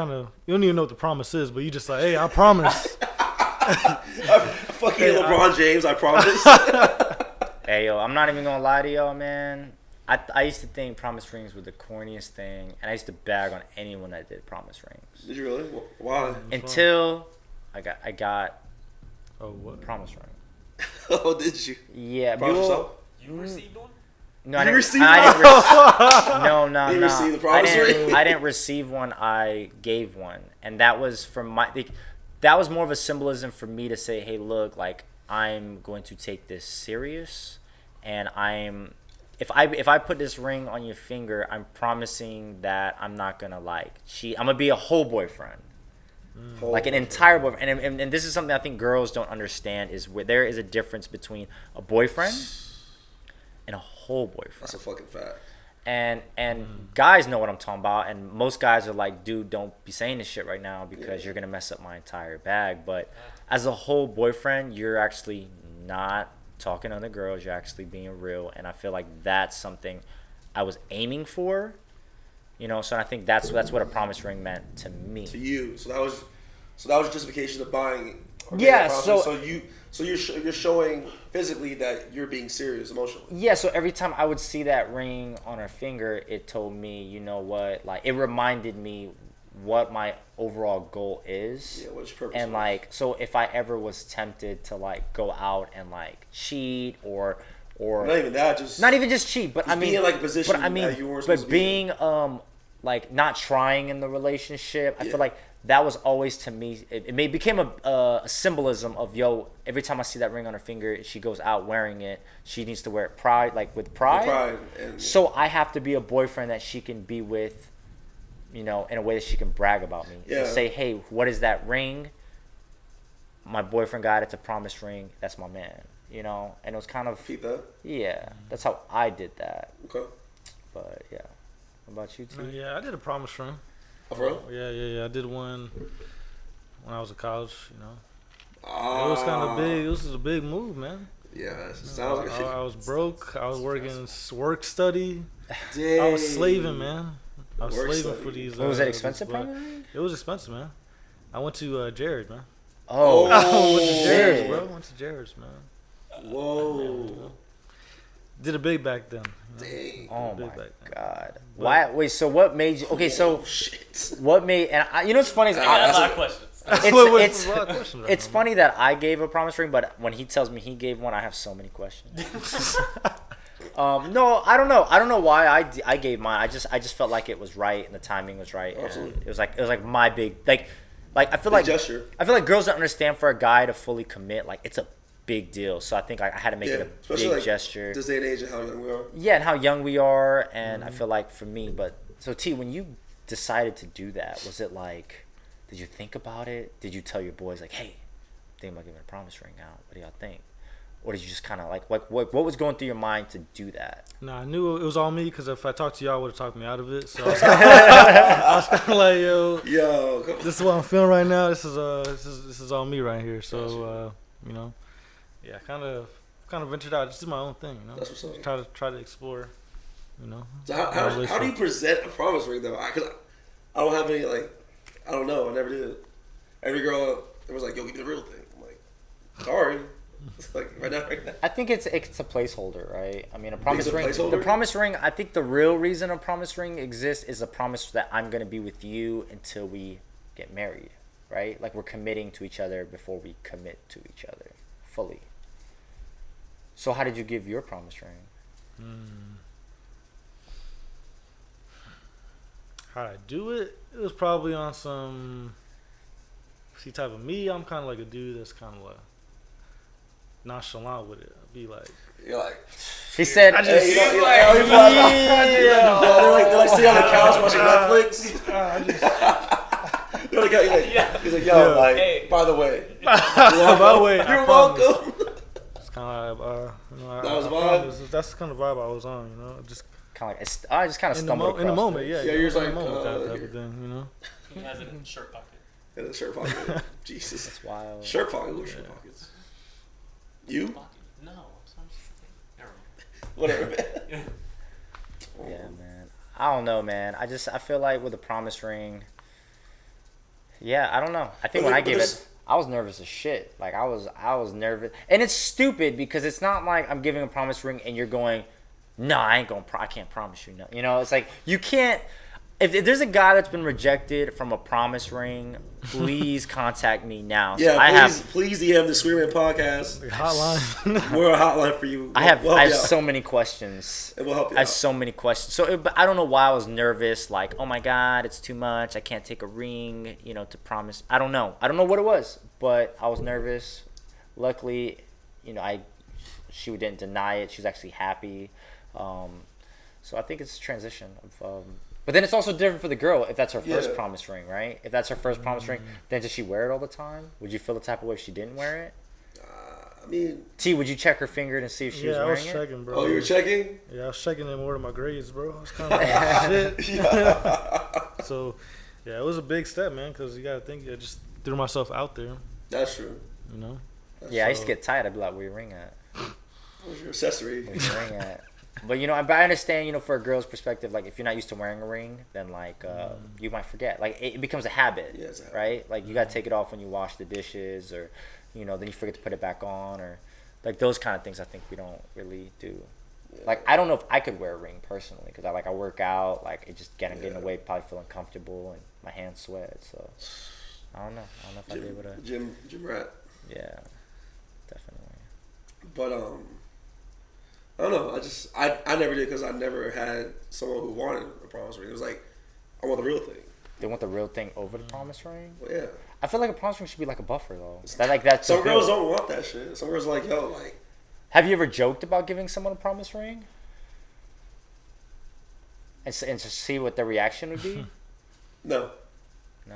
you don't even know what the promise is, but you just like, hey, I promise. Fucking LeBron James, I promise. Hey, yo, I'm not even gonna lie to y'all, man. I used to think promise rings were the corniest thing, and I used to bag on anyone that did promise rings. Did you really? Why? Until I got what? Promise ring. Oh, did you? Yeah, Promise yourself? You received one? No, You I didn't. received No. You received the promise ring? I didn't receive one. I gave one, and that was from that was more of a symbolism for me to say, hey, look, like I'm going to take this serious, and if I put this ring on your finger, I'm promising that I'm not gonna like cheat. I'm gonna be a whole boyfriend. Like an entire boyfriend. And this is something I think girls don't understand is where there is a difference between a boyfriend and a whole boyfriend. That's a fucking fact. And guys know what I'm talking about, and most guys are like, dude, don't be saying this shit right now because you're gonna mess up my entire bag. But as a whole boyfriend, you're actually not talking to other girls, you're actually being real, and I feel like that's something I was aiming for. You know, so I think that's what a promise ring meant to me. To you, so that was justification of buying. Yeah, so you're showing physically that you're being serious emotionally. Yeah, so every time I would see that ring on her finger, it told me, you know what, like it reminded me what my overall goal is. Yeah, what's your purpose? And like, so if I ever was tempted to like go out and like cheat or not even that, just not even just cheat, but I mean, being like a position but I mean, that you weren't supposed but to be being like not trying in the relationship, I Yeah. feel like that was always to me. It became a symbolism of every time I see that ring on her finger, she goes out wearing it. She needs to wear it with pride. So I have to be a boyfriend that she can be with, you know, in a way that she can brag about me. Yeah. And say, hey, what is that ring? My boyfriend got it. It's a promise ring. That's my man. You know, and it was kind of keep that. Yeah, that's how I did that. Okay. But yeah, what about you too? Yeah, I did a promise ring. Oh, for real? Yeah. I did one when I was in college. You know, Oh. it was kind of big. It was a big move, man. Yeah, it sounds like I was broke. I was working work study. Dang. I was slaving, man. I was Work slaving study. for these. Was it expensive? It was expensive, man. I went to Jared, man. Oh, I went to Jared's, bro. Went to Jared's, man. Whoa. Did a big back then. Dang. Oh Big my back then. God! Why? Wait. So what made you? Okay. So Shit. what made? And you know what's funny is I got a lot of questions. it's a lot of questions right it's now, funny that I gave a promise ring, but when he tells me he gave one, I have so many questions. No, I don't know. I don't know why I gave mine. I just felt like it was right and the timing was right. Absolutely. And it was like my big like I feel Big like gesture. I feel like girls don't understand for a guy to fully commit. Like it's a big deal. So I think I had to make it a especially big like gesture. this day and age and how young we are. Yeah, and how young we are, and I feel like for me, but so T, when you decided to do that, was it like, did you think about it? Did you tell your boys like, hey, I'm thinking about giving a promise ring out? What do y'all think? Or did you just kind of like what was going through your mind to do that? Nah, I knew it was all me because if I talked to y'all, I would have talked me out of it. So I was kind of like, Yo, come on. this is what I'm feeling right now. This is all me right here. So you know, yeah, kind of ventured out. Just did my own thing, you know. That's what's up. Try to explore, you know. So how do you present a promise ring though? Because I don't have any I don't know. I never did. Every girl was like, "Yo, give me the real thing." I'm like, "Sorry." It's like right now. I think it's a placeholder, right? I mean, a promise It's a ring. placeholder? The promise ring. I think the real reason a promise ring exists is a promise that I'm gonna be with you until we get married, right? Like we're committing to each other before we commit to each other fully. So how did you give your promise ring? How'd I do it? It was probably on some type of me. I'm kind of like a dude that's kind of like nonchalant with it. I'd be like, You're like, He said, hey, they're like sitting on the couch watching Netflix. They're like, he's like, yo, Yeah. like, Hey. by the way, by the way, I you're promise. welcome. It's kind of like, That was I a vibe? promise. That's the kind of vibe I was on, you know. Just kind of like I just kind of stumbled across in the moment, it. yeah. Yeah, you're just in the like, moment, that type here. of thing, you know. He has it in his shirt pocket. Yeah, the shirt pocket. Jesus. It's wild. Shirt pocket. What shirt pockets? You? Pocket. No, I'm never mind. Whatever, man. Yeah, man. I don't know, man. I feel like with a promise ring, Yeah, I don't know. I think But when I but gave there's- it, I was nervous as shit. Like I was nervous, and it's stupid because it's not like I'm giving a promise ring and you're going, no, I ain't gonna. I can't promise you no. You know, it's like you can't. If there's a guy that's been rejected from a promise ring, please contact me now. So Yeah, please DM the Sweeterman Podcast. Hotline. We're a hotline for you. I have We'll help you out. so many questions. And we'll help you I have out. so many questions. So but I don't know why I was nervous. Like, oh my god, it's too much. I can't take a ring, to promise. I don't know. I don't know what it was, but I was nervous. Luckily, she didn't deny it. She was actually happy. So I think it's a transition of. But then it's also different for the girl if that's her first Yeah. promise ring, right? If that's her first promise ring, then does she wear it all the time? Would you feel the type of way if she didn't wear it? I mean, T, would you check her finger to see if she was Yeah, I wearing was it? checking, bro. oh, you were checking? Yeah, I was checking in more to my grades, bro. I was kind of like, shit. So, yeah, it was a big step, man, because you got to think, I just threw myself out there, That's true. you know? Yeah, I used to So- get tired. I'd be like, where your ring at? What was your accessory? Where your ring at? But, but I understand, for a girl's perspective, like, if you're not used to wearing a ring, then, like, you might forget. Like, it becomes a habit, Yeah, it's a habit. right? Like, you got to take it off when you wash the dishes or, then you forget to put it back on or, like, those kind of things I think we don't really do. Like, I don't know if I could wear a ring personally because I work out. Like, it just getting in the way, probably feel uncomfortable and my hands sweat. So, I don't know. I don't know if I'd be able to. Gym rat. Yeah, definitely. But I don't know. I never did because I never had someone who wanted a promise ring. It was like, I want the real thing. They want the real thing over the promise ring? Well, yeah. I feel like a promise ring should be like a buffer though. That's Some the girls build. don't want that shit. Some girls are like, yo, like, Have you ever joked about giving someone a promise ring? And to see what their reaction would be? no.